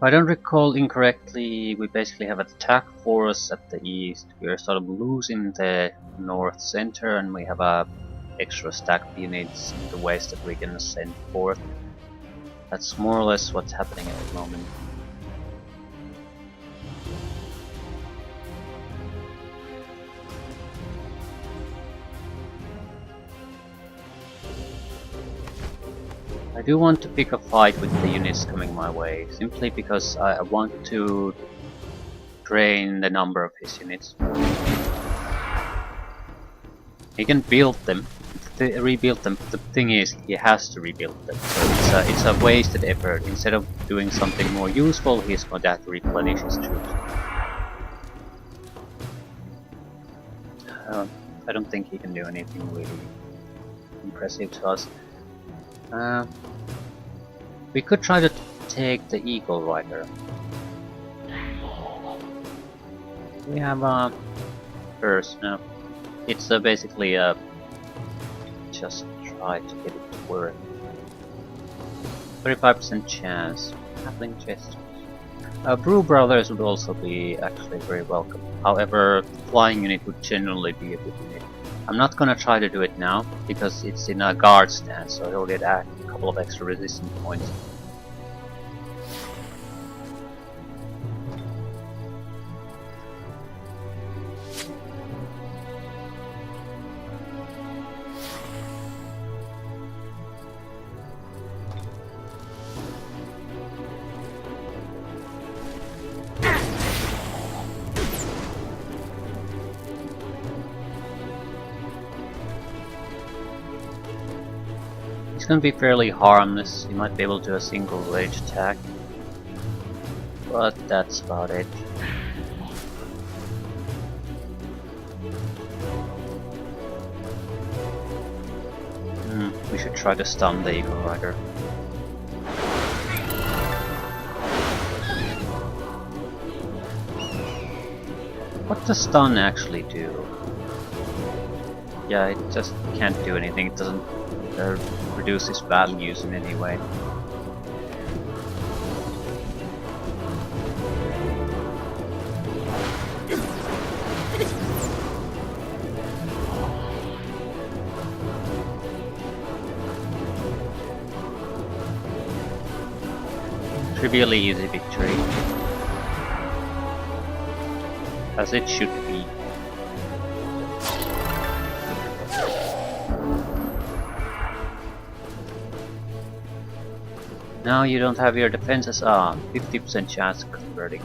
If I don't recall incorrectly, we basically have an attack force at the east. We are sort of losing the north center, and we have a extra stacked units in the west that we can send forth. That's more or less what's happening at the moment. I do want to pick a fight with the units coming my way, simply because I want to drain the number of his units. He can build them, rebuild them. The thing is, he has to rebuild them, so it's a wasted effort. Instead of doing something more useful, he's going to have to replenish his troops. I don't think he can do anything really impressive to us. We could try to take the Eagle Rider. We have a first now. It's basically just try to get it to work. 35% chance. Halfling gestures. Brew Brothers would also be actually very welcome. However, flying unit would generally be a good unit. I'm not gonna try to do it now because it's in a guard stance, so he'll get a couple of extra resistance points. He's gonna be fairly harmless. He might be able to do a single rage attack, but that's about it. We should try to stun the Eagle Rider. What does stun actually do? Yeah, it just can't do anything. It doesn't reduce its values in any way. Trivially easy victory. As it should be. Now you don't have your defenses on. 50% chance of converting.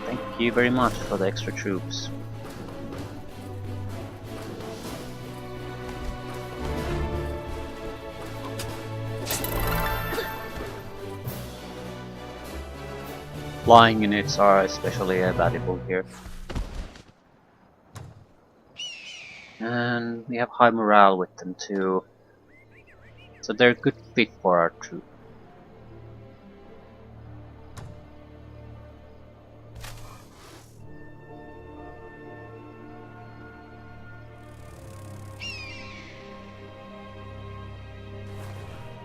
Thank you very much for the extra troops. Flying units are especially valuable here. And we have high morale with them too. So they're a good fit for our troops.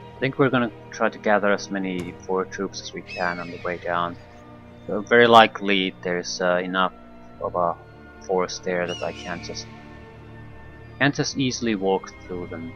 I think we're gonna try to gather as many forward troops as we can on the way down. So very likely there's enough of a force there that I can't just easily walk through them.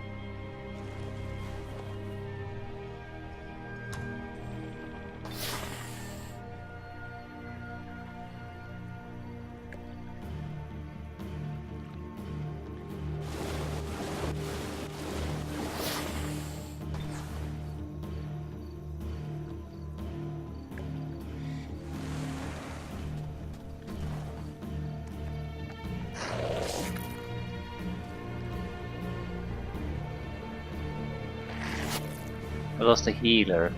I lost a healer.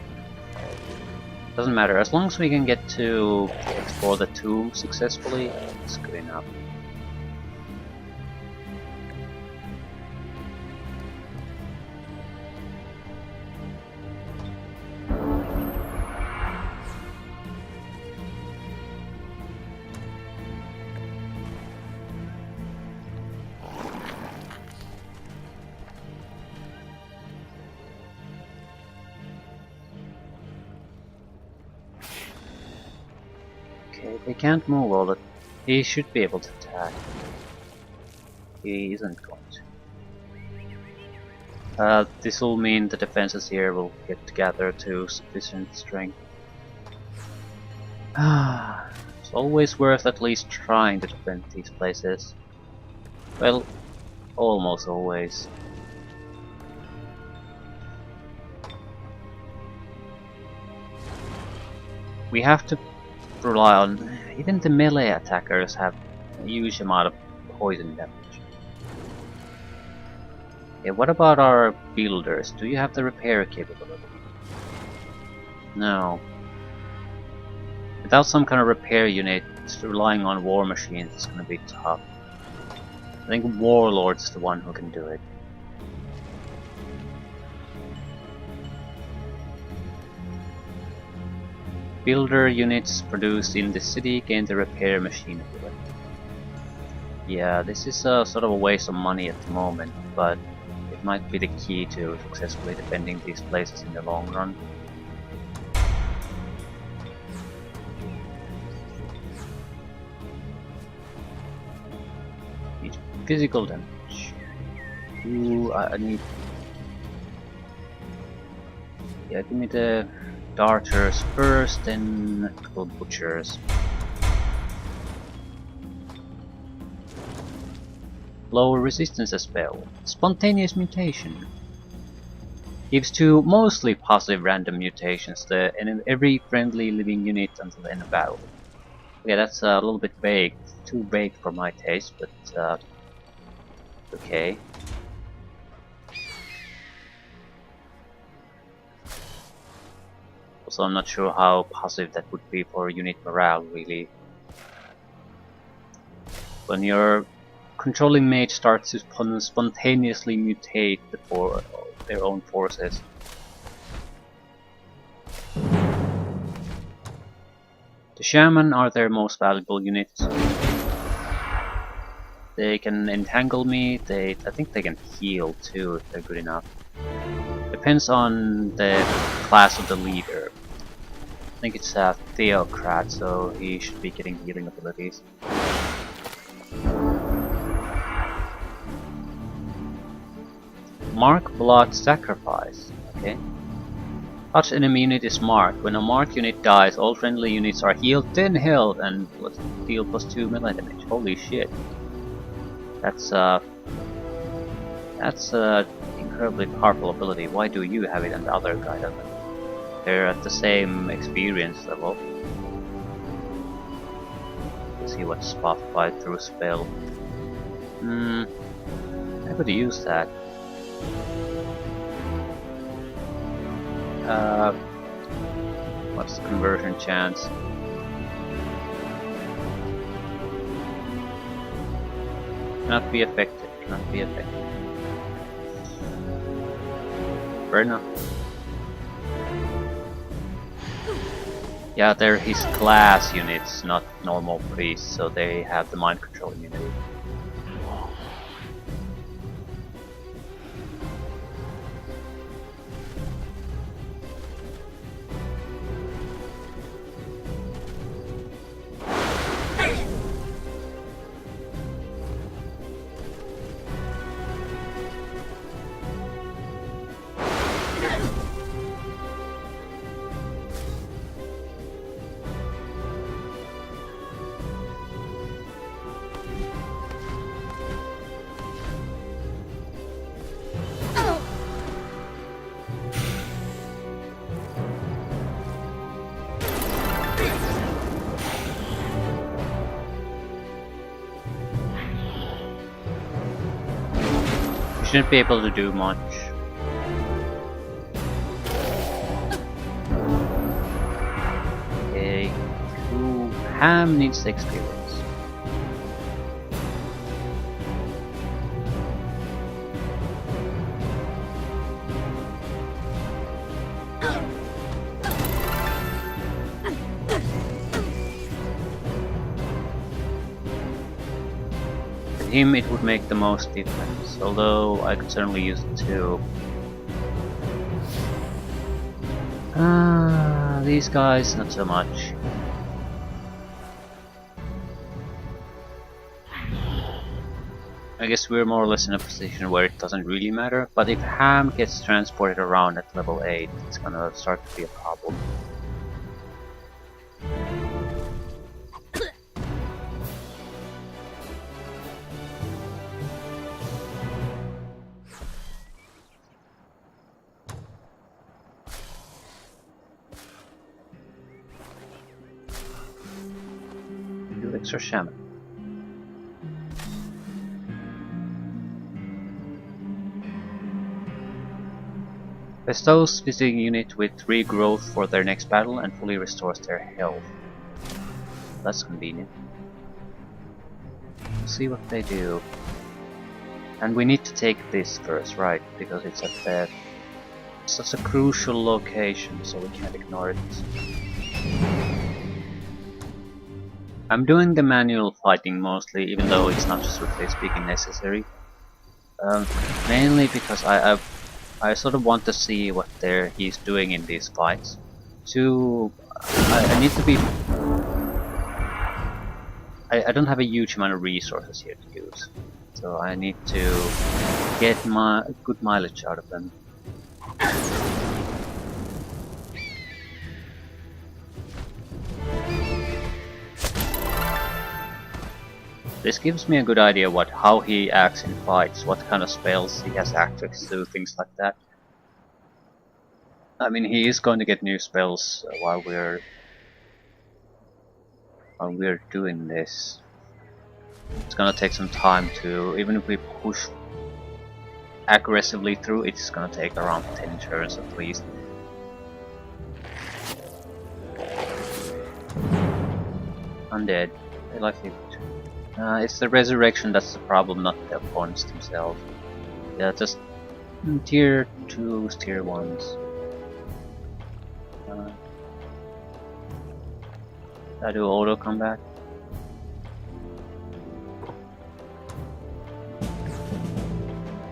Doesn't matter, as long as we can get to explore the tomb successfully, it's good enough. He can't move all the... He should be able to attack. He isn't going to. This will mean the defenses here will get together to sufficient strength. It's always worth at least trying to defend these places. Well, almost always. We have to rely on... Even the melee attackers have a huge amount of poison damage. Yeah, what about our builders? Do you have the repair capability? No. Without some kind of repair unit, relying on war machines is gonna be tough. I think Warlord's the one who can do it. Builder units produced in the city gain the repair machine ability. Yeah, this is a sort of a waste of money at the moment, but it might be the key to successfully defending these places in the long run. Need physical damage. Ooh, I need... Yeah, give me the darters first, then a couple butchers. Lower resistance as well. Spontaneous mutation. Gives 2 mostly positive random mutations to every friendly living unit until the end of battle. Okay, that's a little bit vague. Too vague for my taste, but okay. Also, I'm not sure how positive that would be for unit morale, really. When your controlling mage starts to spontaneously mutate their own forces. The shaman are their most valuable units. They can entangle me, I think they can heal too if they're good enough. Depends on the class of the leader. I think it's a theocrat, so he should be getting healing abilities. Mark Blood Sacrifice. Okay. Touch enemy unit is marked. When a marked unit dies, all friendly units are healed 10 health and deal +2 melee damage. Holy shit. That's incredibly powerful ability. Why do you have it and the other guy doesn't? They're at the same experience level. Let's see what's buffed by through spell. I could use that. What's the conversion chance? Cannot be affected. Cannot be affected. Fair enough. Yeah, they're his class units, not normal priests, so they have the mind control immunity. Shouldn't be able to do much. Okay, Ham needs experience. Him it would make the most difference, although I could certainly use it too. These guys not so much. I guess we're more or less in a position where it doesn't really matter, but if Ham gets transported around at level 8, it's gonna start to be a problem. Extra shaman. Bestows visiting unit with regrowth for their next battle and fully restores their health. That's convenient. We'll see what they do. And we need to take this first, right? Because it's at such a crucial location, so we can't ignore it. I'm doing the manual fighting mostly, even though it's not strictly speaking necessary. Mainly because I sort of want to see what he's doing in these fights. I need to be. I don't have a huge amount of resources here to use, so I need to get my good mileage out of them. This gives me a good idea how he acts in fights, what kind of spells he has access to, things like that. I mean, he is going to get new spells while we're doing this. It's gonna take some time to, even if we push aggressively through, it's gonna take around 10 turns at least. Undead, they like it. It's the resurrection that's the problem, not the opponents themselves. Yeah, just tier 2s, tier 1s. I do auto combat.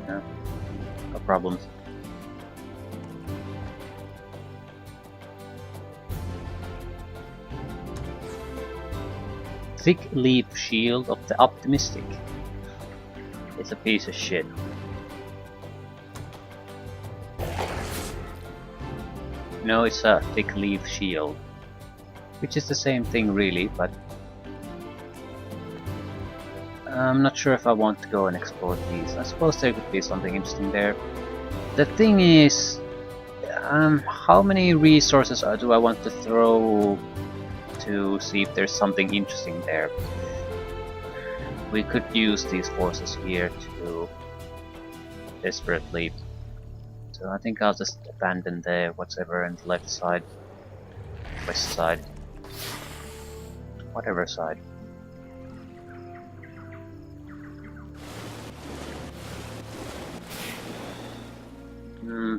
Yeah, no problems. Thick leaf shield of the optimistic. It's a piece of shit. No, it's a thick leaf shield, which is the same thing really, but I'm not sure if I want to go and explore these. I suppose there could be something interesting there. The thing is, how many resources do I want to throw to see if there's something interesting there? We could use these forces here to desperately. So I think I'll just abandon the whatever on the left side, west side, whatever side.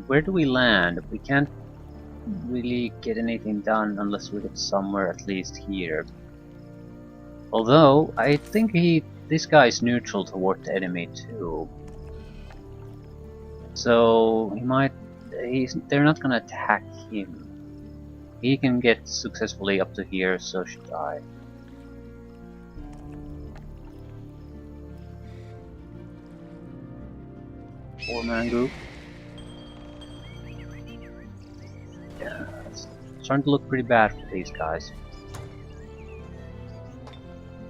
Where do we land? We can't really get anything done unless we get somewhere at least here. Although I think this guy is neutral toward the enemy too. So they're not gonna attack him. He can get successfully up to here, so should I. Four-man group. Yeah, it's starting to look pretty bad for these guys.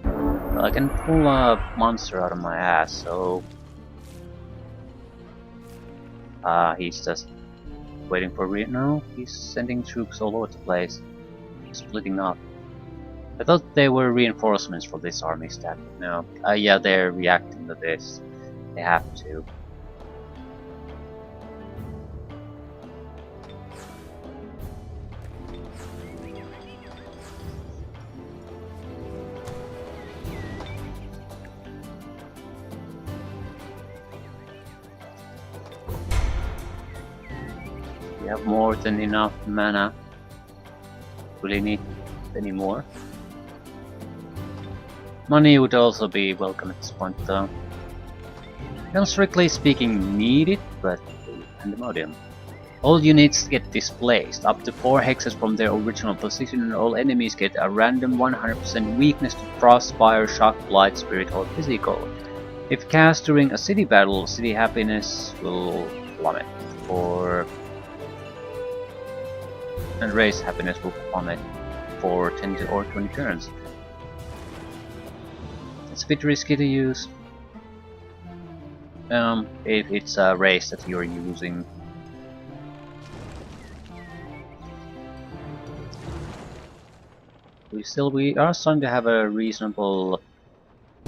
Well, I can pull a monster out of my ass, so he's just waiting for no, he's sending troops all over the place, splitting up. I thought they were reinforcements for this army stack, but no. Yeah, they're reacting to this. They have to. We have more than enough mana. Really need any more. Money would also be welcome at this point though. I don't strictly speaking need it, but pandemonium. All units get displaced, up to 4 hexes from their original position, and all enemies get a random 100% weakness to frost, fire, shock, blight, spirit or physical. If cast during a city battle, city happiness will plummet, or and race happiness will plummet for 10 or 20 turns. It's a bit risky to use if it's a race that you're using. We are starting to have a reasonable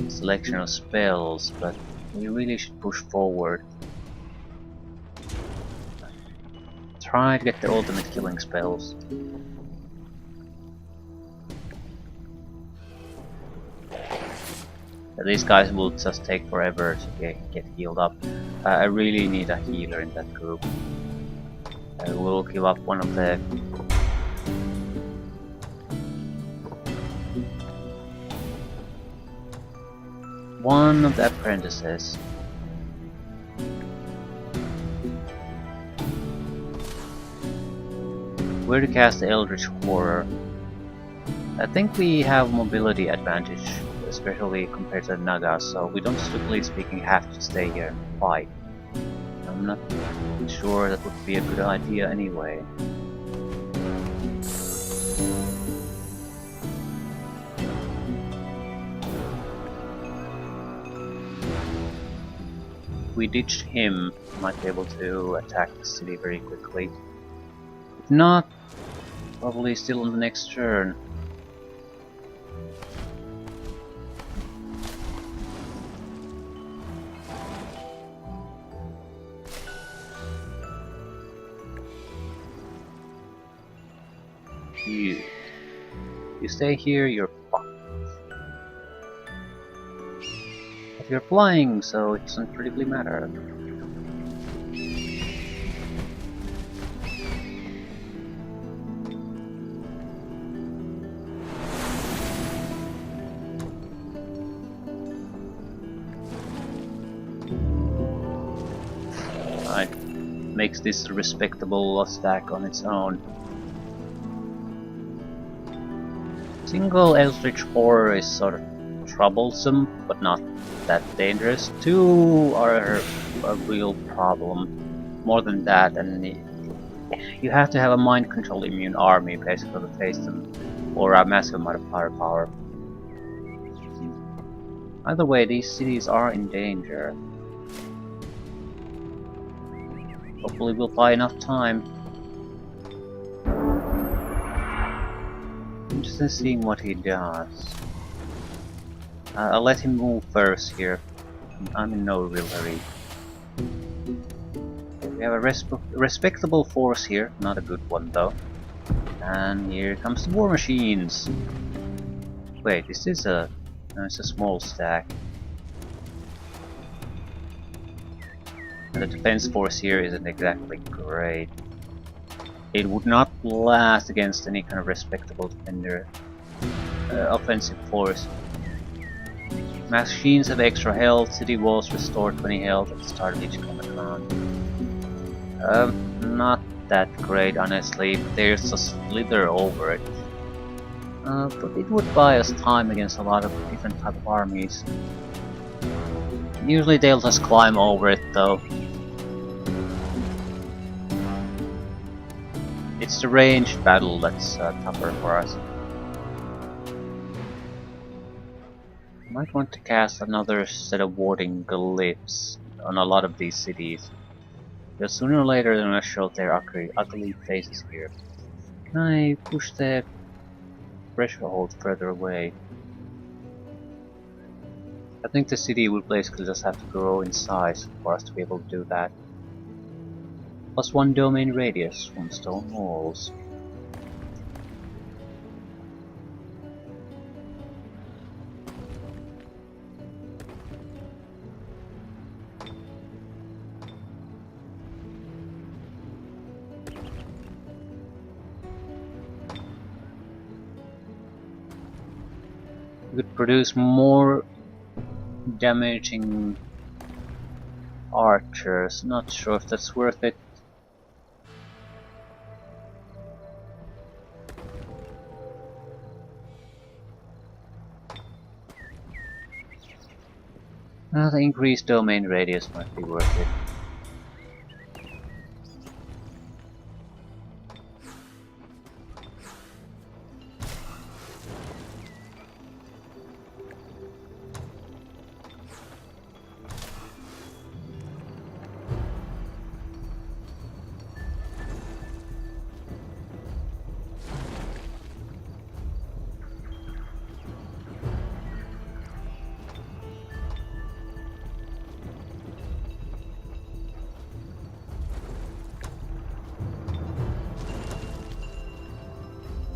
selection of spells, but we really should push forward. Try to get the ultimate killing spells. These guys will just take forever to get healed up. I really need a healer in that group. I will give up one of the... apprentices. Where to cast the Eldritch Horror? I think we have mobility advantage, especially compared to Naga, so we don't, strictly speaking, have to stay here and fight. I'm not sure that would be a good idea anyway. If we ditch him, we might be able to attack the city very quickly. If not, probably still on the next turn. You stay here, you're fucked. But you're flying, so it doesn't really matter. Right, makes this a respectable stack on its own. Single Eldritch Horror is sort of troublesome, but not that dangerous. Two are a real problem. More than that, and you have to have a mind control immune army basically to face them, or a massive amount of firepower. Either way, these cities are in danger. Hopefully we'll buy enough time. Interested in seeing what he does. I'll let him move first here. I'm in no real hurry. We have a respectable force here, not a good one though. And here comes the war machines. Wait, this is a... no, it's a small stack. And the defense force here isn't exactly great. It would not last against any kind of respectable defender. Offensive force. Machines have extra health, city walls restore 20 health at the start of each combat round. Not that great honestly, there's a slither over it. But it would buy us time against a lot of different type of armies. Usually they'll just climb over it though. It's the ranged battle that's tougher for us. Might want to cast another set of warding glyphs on a lot of these cities. Because sooner or later they're gonna show their ugly faces here. Can I push the threshold further away? I think the city will basically just have to grow in size for us to be able to do that. +1 domain radius from stone walls. We could produce more damaging archers. Not sure if that's worth it. The increased domain radius might be worth it.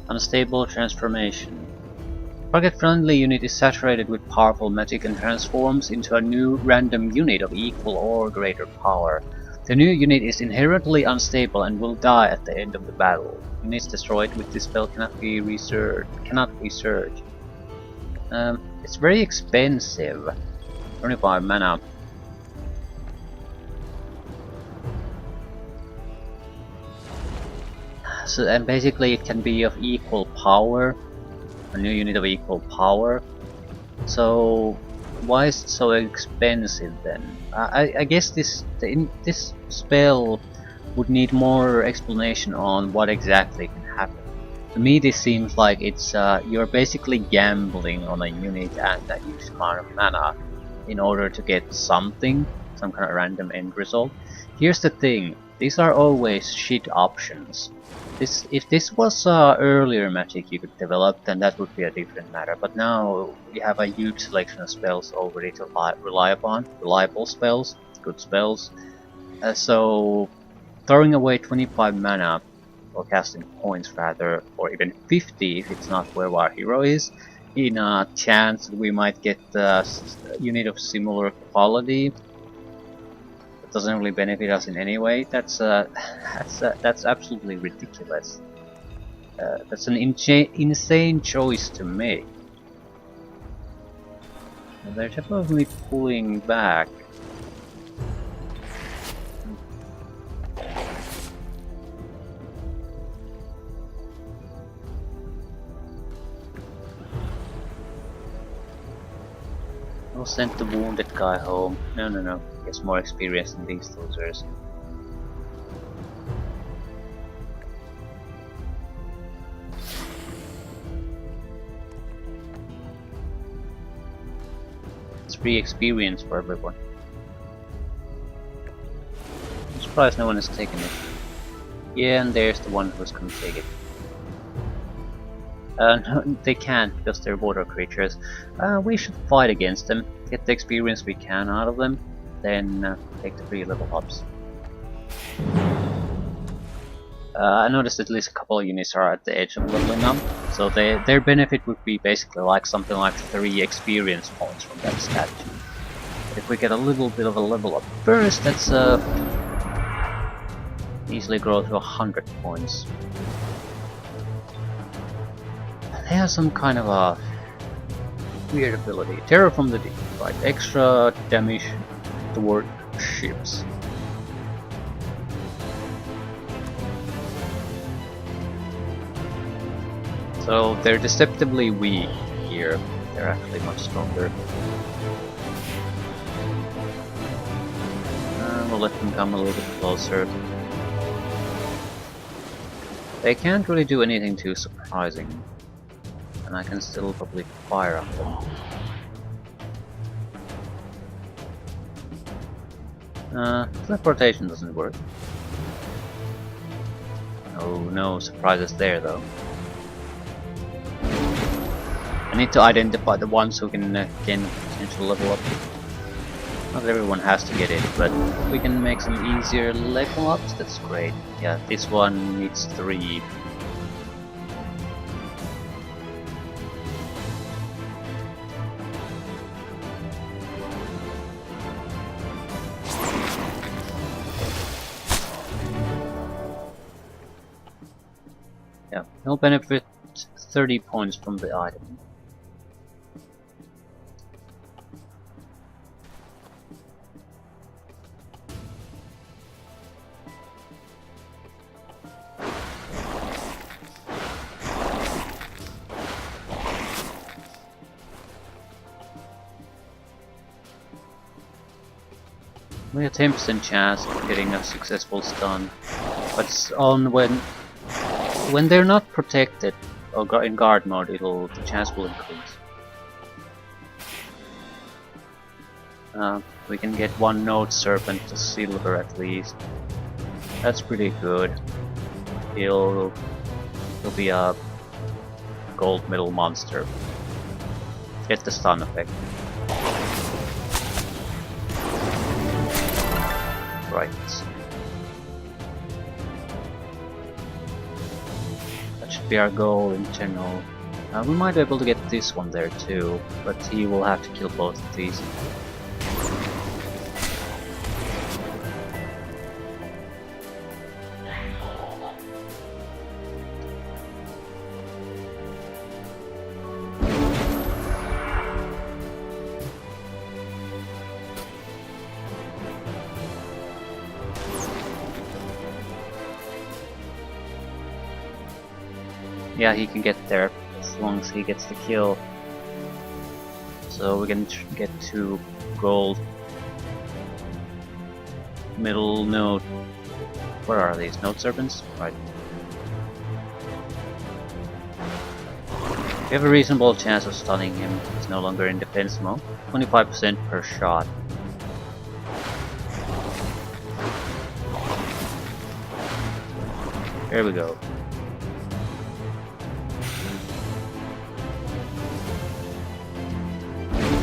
Unstable transformation. Target-friendly unit is saturated with powerful magic and transforms into a new random unit of equal or greater power. The new unit is inherently unstable and will die at the end of the battle. Units destroyed with this spell cannot be researched. It's very expensive. 25 mana. So, and basically it can be of equal power, a new unit of equal power. So why is it so expensive then? I guess this spell would need more explanation on what exactly can happen. To me this seems like it's you're basically gambling on a unit and a huge amount of mana in order to get something, some kind of random end result. Here's the thing, these are always shit options. If this was earlier magic you could develop, then that would be a different matter. But now we have a huge selection of spells already to rely upon, reliable spells, good spells. So throwing away 25 mana, or casting points rather, or even 50 if it's not where our hero is, in a chance that we might get a unit of similar quality that doesn't really benefit us in any way, that's absolutely ridiculous. That's an insane choice to make. And they're definitely pulling back. I'll send the wounded guy home. No. He gets more experience than these losers. It's free experience for everyone. I'm surprised no one has taken it. Yeah, and there's the one who's gonna take it. No, they can't because they're water creatures. We should fight against them, get the experience we can out of them, then take the free level ups. I noticed at least a couple of units are at the edge of leveling up, so their benefit would be basically like something like 3 experience points from that statue. But if we get a little bit of a level up first, that's easily grow to 100 points. They have some kind of a weird ability. Terror from the deep, right? Extra damage toward ships. So they're deceptively weak here. They're actually much stronger. We'll let them come a little bit closer. They can't really do anything too surprising. And I can still probably fire on them. Teleportation doesn't work. Oh no, surprises there though. I need to identify the ones who can gain potential level up. Not everyone has to get it, but if we can make some easier level ups, that's great. Yeah, this one needs 3. Yeah, he'll benefit 30 points from the item. only a 10% chance of getting a successful stun, but it's on when they're not protected or in guard mode, the chance will increase. We can get one Node Serpent to silver at least. That's pretty good. He'll be a gold medal monster. Get the stun effect. Right. That should be our goal in general. We might be able to get this one there too, but he will have to kill both of these. Yeah, he can get there as long as he gets the kill. So we can get 2 gold. Middle node. Where are these? Node serpents? Right. We have a reasonable chance of stunning him. He's no longer in defense mode. 25% per shot. There we go.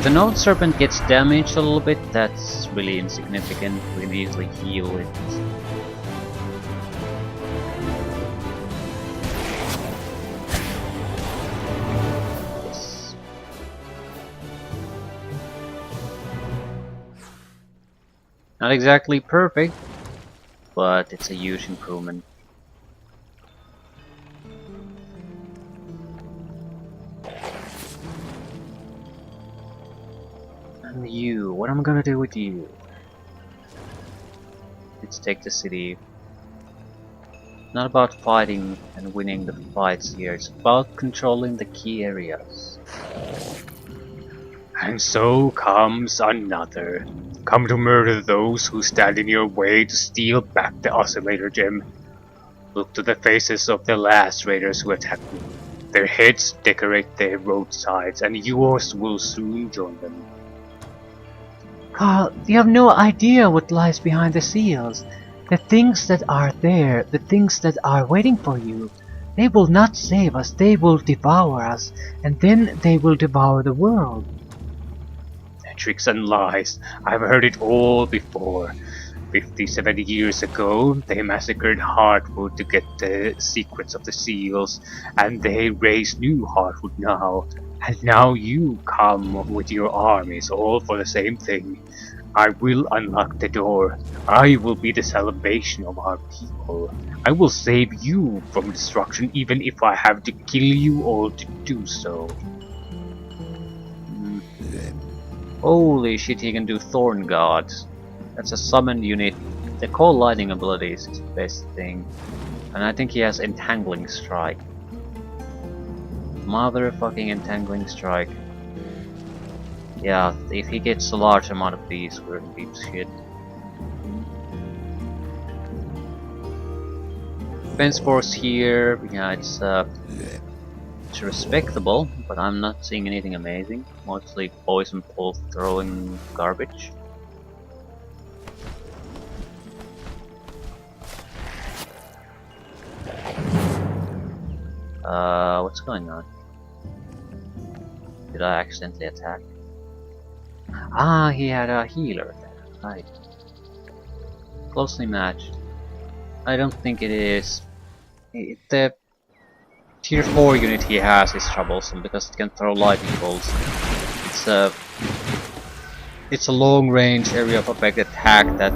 The Node Serpent gets damaged a little bit, that's really insignificant, we can easily heal it. Yes. Not exactly perfect, but it's a huge improvement. You, what am I gonna do with you? Let's take the city. It's not about fighting and winning the fights here, it's about controlling the key areas. And so comes another. Come to murder those who stand in your way to steal back the oscillator gem. Look to the faces of the last raiders who attacked you. Their heads decorate their roadsides, and yours will soon join them. Carl, you have no idea what lies behind the seals. The things that are there, the things that are waiting for you, they will not save us, they will devour us, and then they will devour the world. Tricks and lies, I've heard it all before. 50-70 years ago, they massacred Hardwood to get the secrets of the seals, and they raise new Hardwood now. And now you come with your armies, all for the same thing. I will unlock the door. I will be the salvation of our people. I will save you from destruction, even if I have to kill you all to do so. Holy shit, he can do Thorn Guard. That's a summoned unit. The cold lightning ability is his best thing. And I think he has Entangling Strike. Motherfucking Entangling Strike. Yeah, if he gets a large amount of these, we're in deep shit. Defense force here, yeah, it's respectable, but I'm not seeing anything amazing. Mostly poison pulse throwing garbage. What's going on? Did I accidentally attack? Ah, he had a healer there. Right. Closely matched. I don't think it is. The tier 4 unit he has is troublesome because it can throw lightning bolts. It's a long range area of effect attack that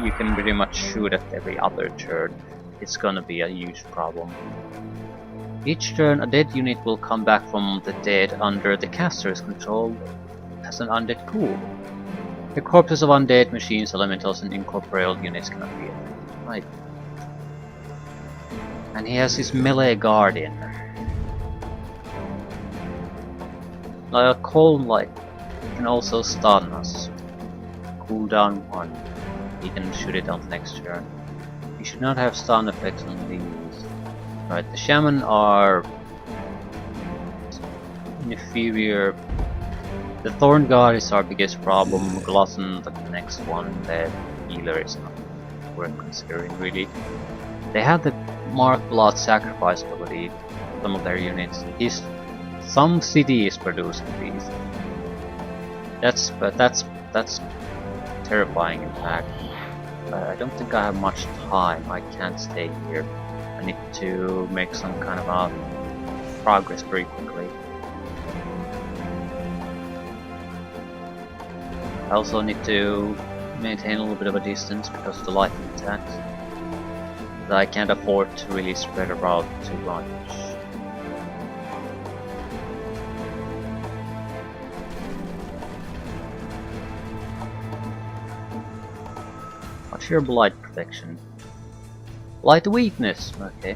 you can pretty much shoot at every other turn. It's gonna be a huge problem. Each turn a dead unit will come back from the dead under the caster's control as an undead pool. The corpses of undead machines, elementals, and incorporeal units cannot be affected. Right. And he has his melee guardian. Like a cold light can also stun us. Cooldown 1. he can shoot it on next turn. He should not have stun effects on these. Right, the Shaman are inferior. The Thorn God is our biggest problem. Glutton, the next one. The healer is not worth considering really. They have the Mark Blood sacrifice ability, some of their units. Some city is producing these. That's terrifying in fact. I don't think I have much time. I can't stay here. I need to make some kind of progress very quickly. I also need to maintain a little bit of a distance because of the lightning attacks. But I can't afford to really spread about too much. What's your blight protection? Blight weakness! Okay.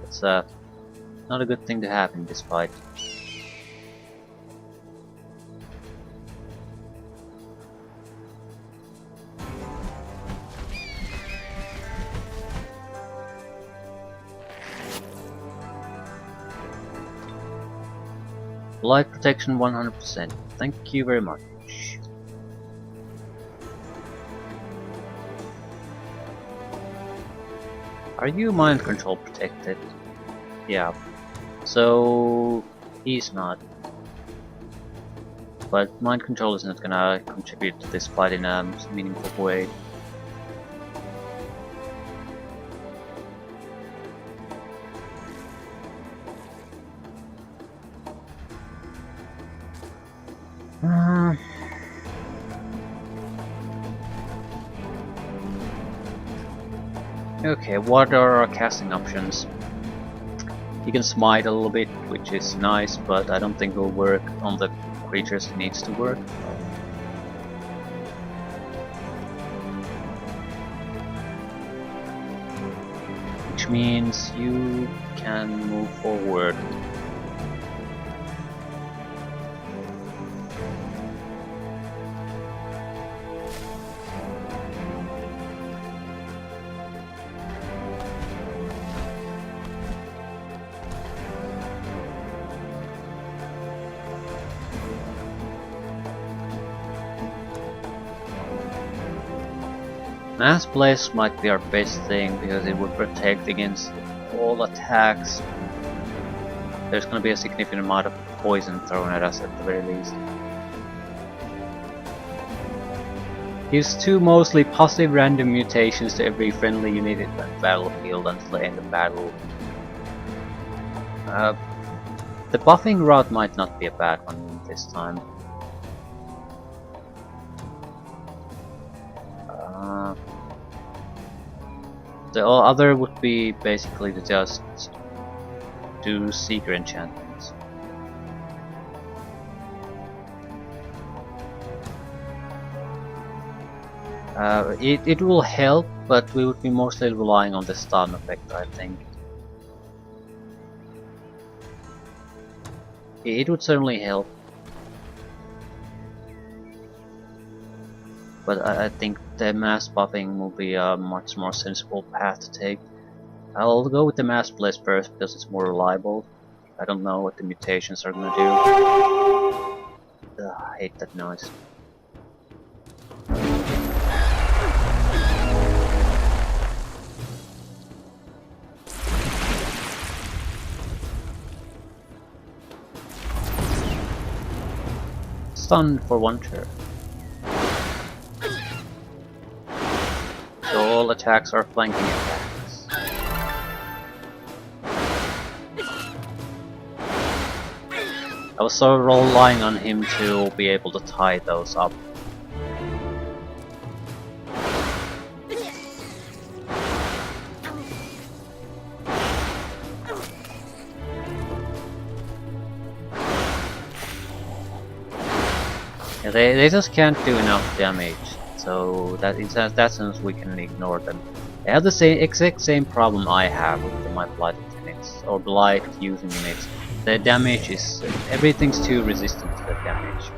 It's not a good thing to have in this fight. Blight protection 100%. Thank you very much. Are you mind control protected? Yeah. So he's not. But mind control is not gonna contribute to this fight in a meaningful way. Okay, what are our casting options? You can smite a little bit, which is nice, but I don't think it will work on the creatures it needs to work. Which means you can move forward. Mass Blaze might be our best thing because it would protect against all attacks. There's gonna be a significant amount of poison thrown at us at the very least. Gives 2 mostly positive random mutations to every friendly unit in the battlefield until the end of battle. The buffing route might not be a bad one this time. The other would be basically to just do Seeker enchantments. It will help, but we would be mostly relying on the stun effect, I think. It would certainly help. But I think the mass buffing will be a much more sensible path to take. I'll go with the mass blaze first because it's more reliable. I don't know what the mutations are gonna do. Ugh, I hate that noise. Stun for 1 turn. So all attacks are flanking attacks. I was so relying on him to be able to tie those up. Yeah, they just can't do enough damage. So that in that sense we can ignore them. They have the exact same problem I have with my blight units or blight using units. The damage is everything's too resistant to the damage.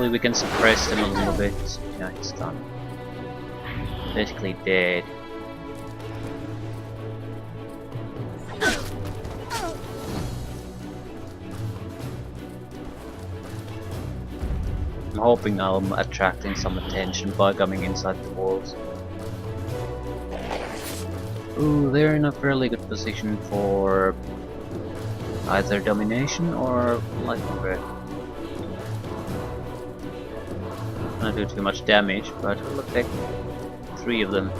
Hopefully we can suppress them a little bit. Yeah, he's done. Basically dead. I'm hoping I'm attracting some attention by coming inside the walls. Ooh, they're in a fairly good position for either domination or lightning breath. Not do too much damage, but it will affect 3 of them.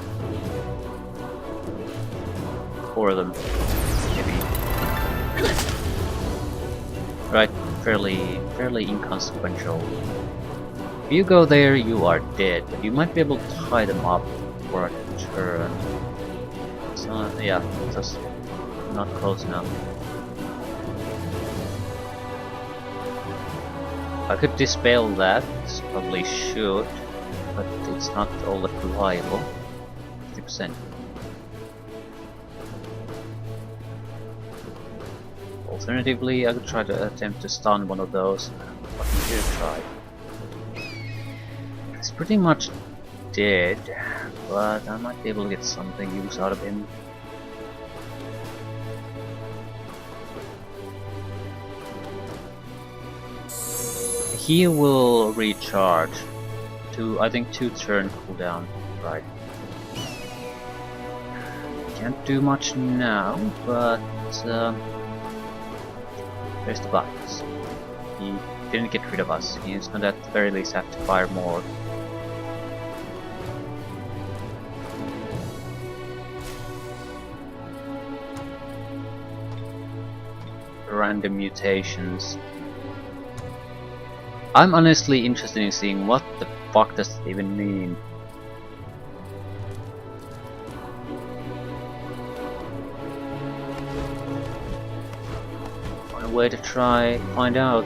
4 of them, maybe. Right, fairly inconsequential. If you go there, you are dead, but you might be able to tie them up for a turn. So, yeah, just not close enough. I could dispel that, probably should, but it's not all that reliable. 50%. Alternatively, I could try to attempt to stun one of those. But here, try. He's pretty much dead, but I might be able to get something use out of him. He will recharge to, I think, 2 turn cooldown. Right. Can't do much now, but there's the box. He didn't get rid of us. He's gonna at the very least have to fire more. Random mutations. I'm honestly interested in seeing what the fuck does it even mean. One way to try find out.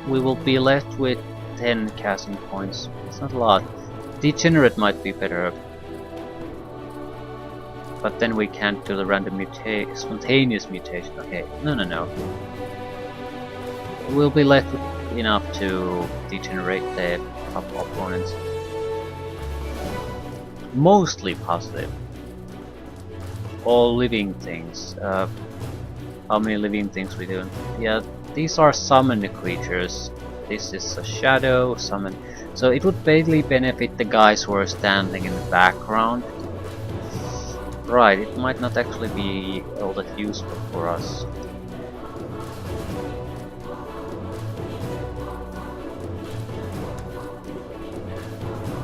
We will be left with 10 casting points. It's not a lot. Degenerate might be better. But then we can't do the random spontaneous mutation. Okay, no. We'll be left with enough to degenerate the opponents. Mostly positive. All living things. How many living things we do? Yeah, these are summoned creatures. This is a shadow summon. So it would basically benefit the guys who are standing in the background. Right, it might not actually be all that useful for us.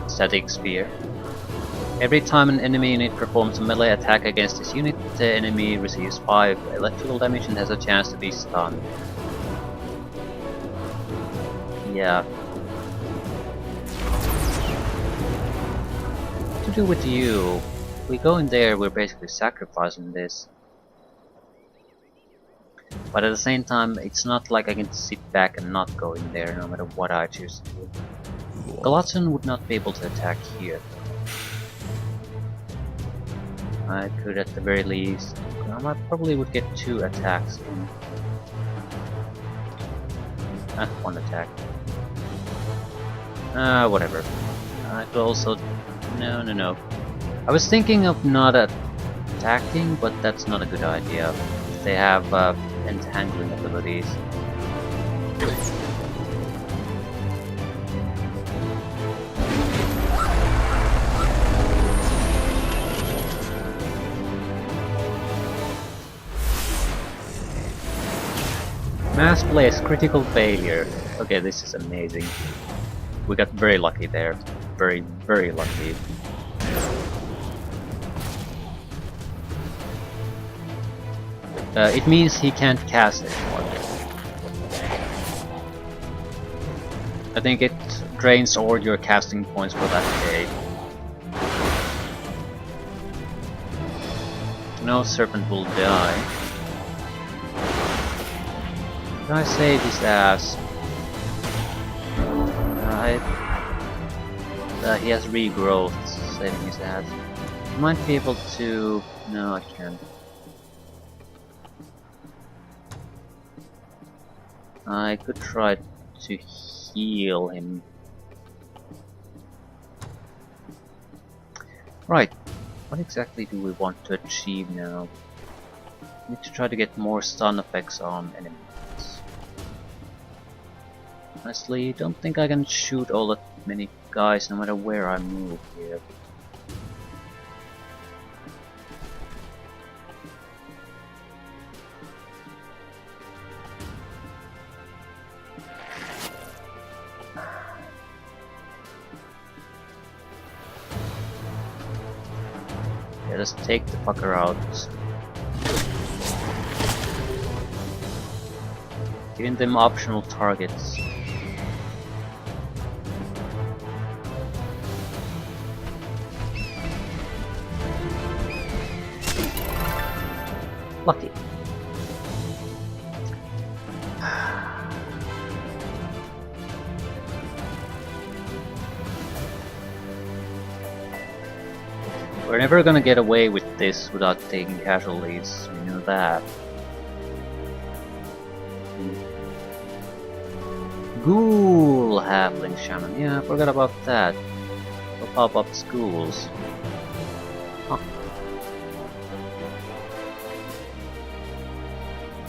Static Spear. Every time an enemy unit performs a melee attack against this unit, the enemy receives 5 electrical damage and has a chance to be stunned. Yeah. What to do with you? If we go in there, we're basically sacrificing this. But at the same time, it's not like I can sit back and not go in there no matter what I choose to do. Glutton would not be able to attack here. I could at the very least... I probably would get 2 attacks in. 1 attack. Whatever. I could also... No. I was thinking of not attacking, but that's not a good idea. They have entangling abilities. Mass Blaze, critical failure. Okay, this is amazing. We got very lucky there. Very, very lucky. It means he can't cast anymore. I think it drains all your casting points for that day. No serpent will die. Can I save his ass? He has regrowth, saving his ass. I might be able to... No, I can't. I could try to heal him. Right, what exactly do we want to achieve now? We need to try to get more stun effects on enemies. Honestly, don't think I can shoot all that many guys no matter where I move here. Yeah, just take the fucker out. Giving them optional targets. Lucky. We're never gonna get away with this without taking casualties, we know that. Ghoul Halfling Shaman, yeah, I forgot about that. We'll pop up schools. Huh.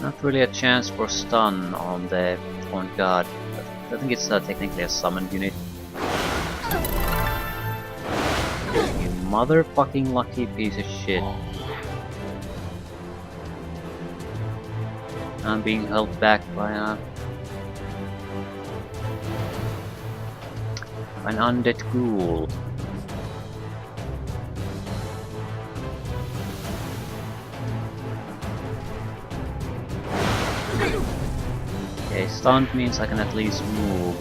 Not really a chance for stun on the Horned God. I think it's technically a summoned unit. You motherfucking lucky piece of shit. I'm being held back by an undead ghoul. Okay, stunned means I can at least move.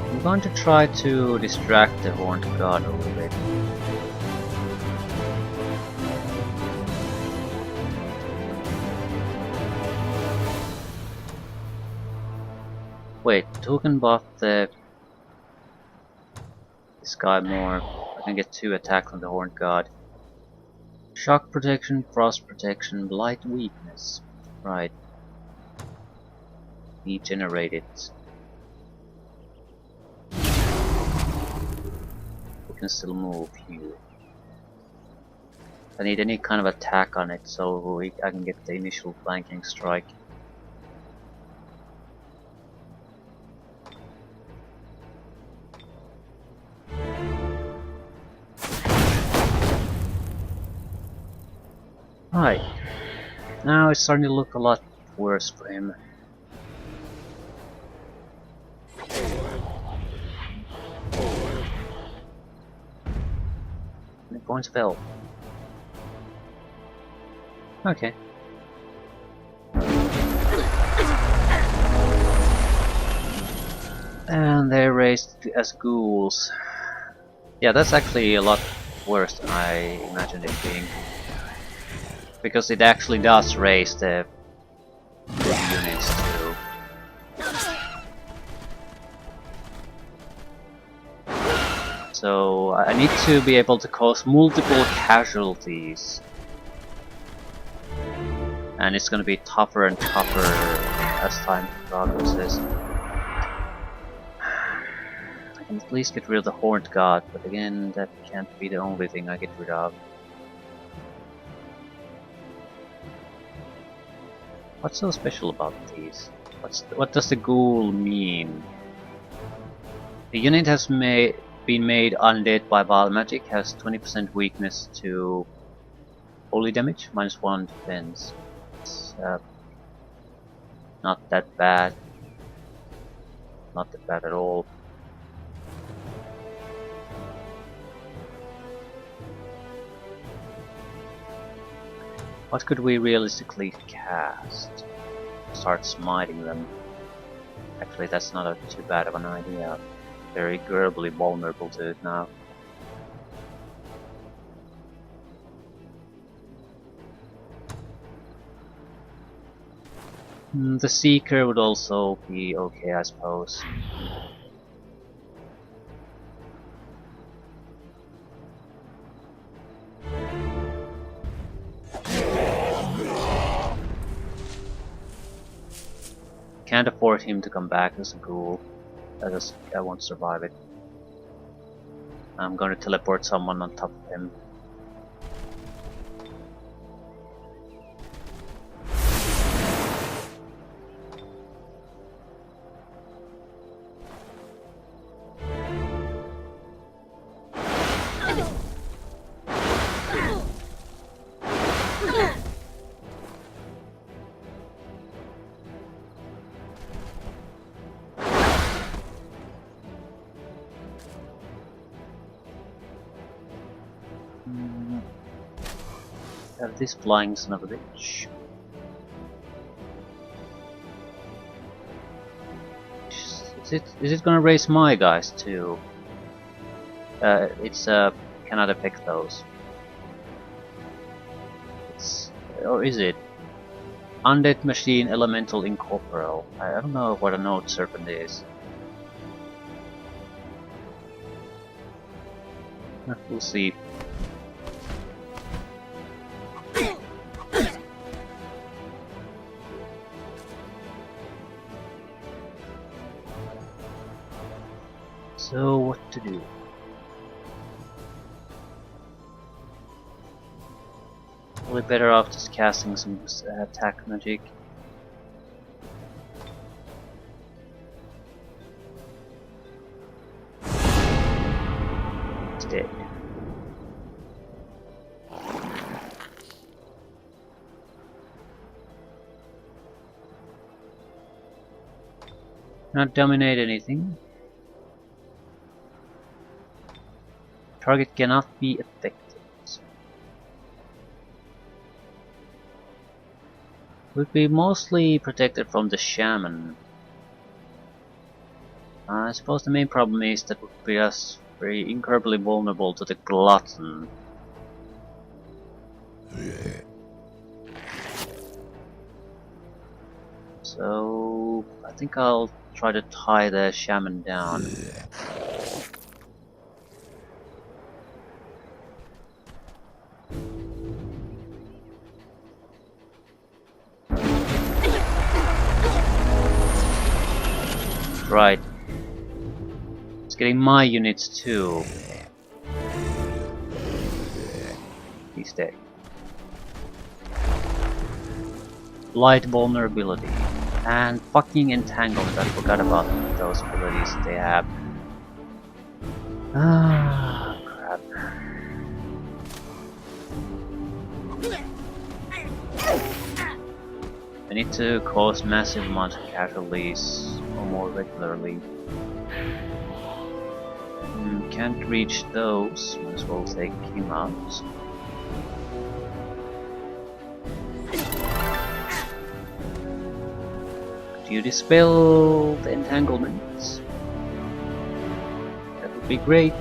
I'm going to try to distract the Horned God a little bit. Wait, who can buff this guy more? I can get 2 attacks on the Horned God. Shock protection, frost protection, blight weakness. Right. Regenerate it. We can still move here. I need any kind of attack on it so I can get the initial flanking strike. Right. Now it's starting to look a lot worse for him. Any points of health? Okay. And they're raised as ghouls. Yeah, that's actually a lot worse than I imagined it being. Because it actually does raise the units too. So I need to be able to cause multiple casualties. And it's gonna be tougher and tougher as time progresses. I can at least get rid of the Horned God, but again, that can't be the only thing I get rid of. What's so special about these? What does the ghoul mean? The unit has been made undead by vile magic, has 20% weakness to holy damage, -1 defense. It's not that bad. Not that bad at all. What could we realistically cast? Start smiting them. Actually, that's not too bad of an idea. They're incredibly vulnerable to it now. The Seeker would also be okay, I suppose. Can't afford him to come back as a ghoul. I won't survive it. I'm gonna teleport someone on top of him. Have this flying son of a bitch. Is it gonna raise my guys too? It's cannot affect those. Or is it? Undead machine elemental incorporeal. I don't know what a node serpent is. We'll see. So what to do? Probably better off just casting some attack magic. It's dead. Not dominate anything. Target cannot be affected. Would be mostly protected from the shaman. I suppose the main problem is that would be us very incredibly vulnerable to the glutton. So I think I'll try to tie the shaman down. Right. It's getting my units too. He's dead. Light vulnerability. And fucking entanglement. I forgot about those abilities they have. Ah, crap. I need to cause massive amount of casualties more regularly. Can't reach those, might as well take him out. Could you dispel the entanglements? That would be great.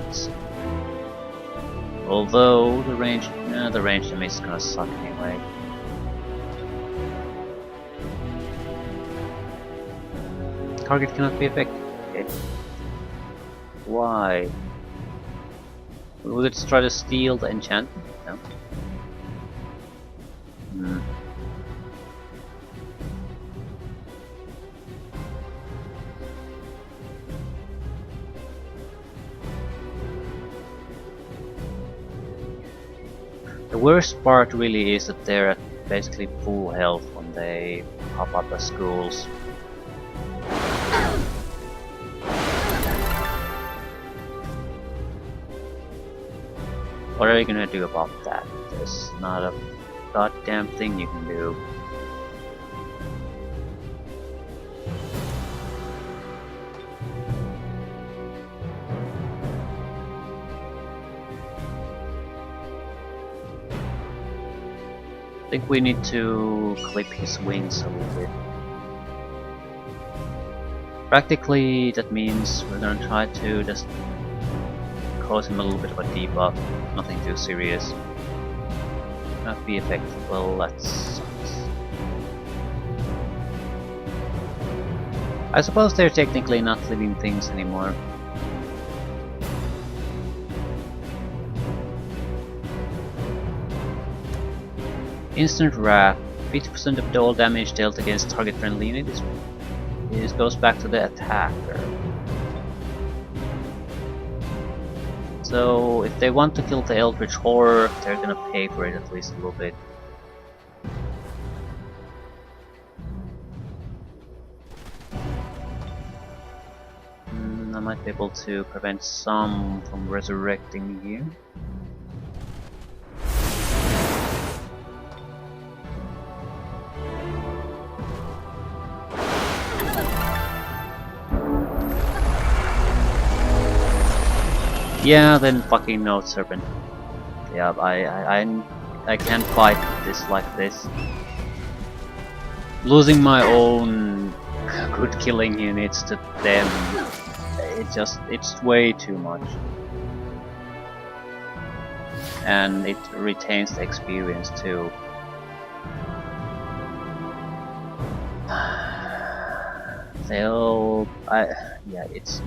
Although the range damage is gonna suck anyway. Target cannot be affected. Okay. Why? Will it try to steal the enchantment? No. The worst part really is that they're at basically full health when they pop up as ghouls. What are you gonna do about that? There's not a goddamn thing you can do. I think we need to clip his wings a little bit. Practically, that means we're gonna try to just cause him a little bit of a debuff, nothing too serious. Not be effective, well that sucks. I suppose they're technically not living things anymore. Instant Wrath, 50% of the all damage dealt against target friendly units. This goes back to the attacker. So if they want to kill the Eldritch Horror, they're gonna pay for it at least a little bit. I might be able to prevent some from resurrecting you. Yeah, then fucking no, Serpent. Yeah, I can't fight this like this. Losing my own good killing units to them, it's way too much. And it retains the experience too. Yeah, it's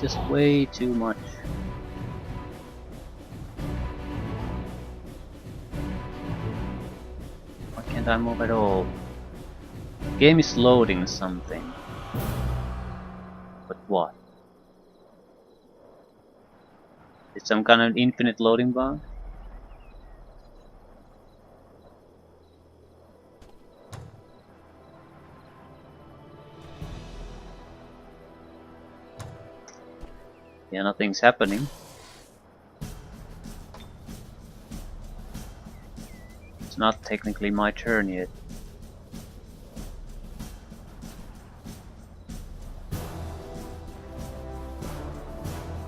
just way too much. Why can't I move at all? Game is loading something. But what? Is some kind of infinite loading bar? Yeah, nothing's happening. It's not technically my turn yet.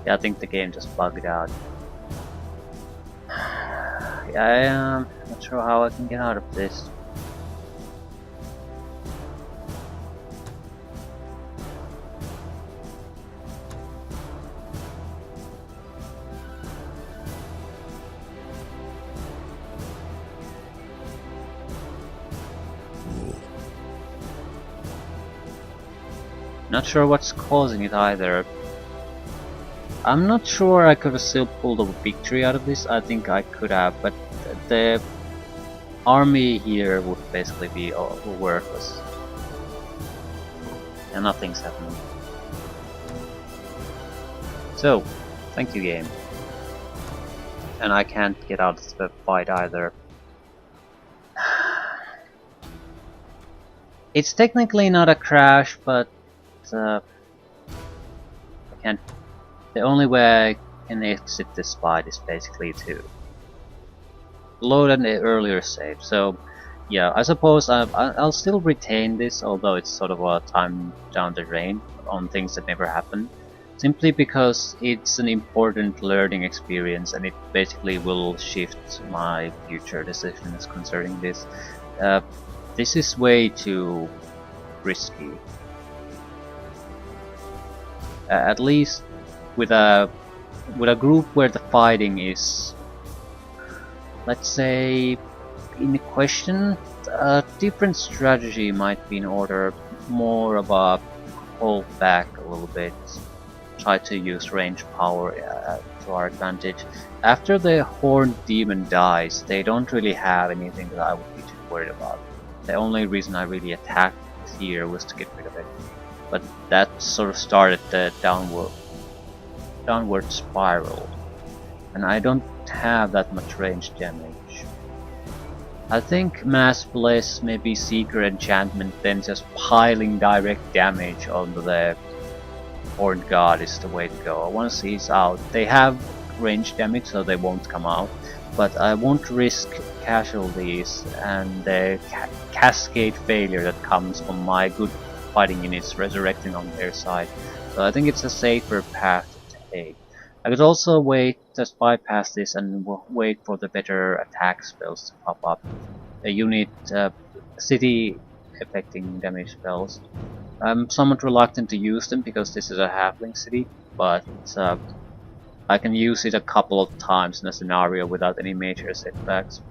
Yeah, I think the game just bugged out. Yeah, I am not sure how I can get out of this. Not sure what's causing it either. I'm not sure I could have still pulled a victory out of this. I think I could have, but the army here would basically be worthless. And nothing's happening. So, thank you, game. And I can't get out of the fight either. It's technically not a crash, but I can't. The only way I can exit this fight is basically to load an earlier save. So, yeah, I suppose I'll still retain this, although it's sort of a time down the drain on things that never happened. Simply because it's an important learning experience, and it basically will shift my future decisions concerning this. This is way too risky. At least with a group where the fighting is, let's say, in question, a different strategy might be in order. More of a hold back a little bit, try to use range power to our advantage. After the Horned Demon dies, they don't really have anything that I would be too worried about. The only reason I really attacked here was to get rid of it. But that sort of started the downward spiral, and I don't have that much range damage. I think Mass Bless, maybe Seeker Enchantment, then just piling direct damage onto the Horned God is the way to go. Once he's out, they have range damage, so they won't come out, but I won't risk casualties and the cascade failure that comes from my good fighting units resurrecting on their side. So I think it's a safer path to take. I could also just bypass this and wait for the better attack spells to pop up. A unit city affecting damage spells. I'm somewhat reluctant to use them because this is a halfling city, but I can use it a couple of times in a scenario without any major setbacks.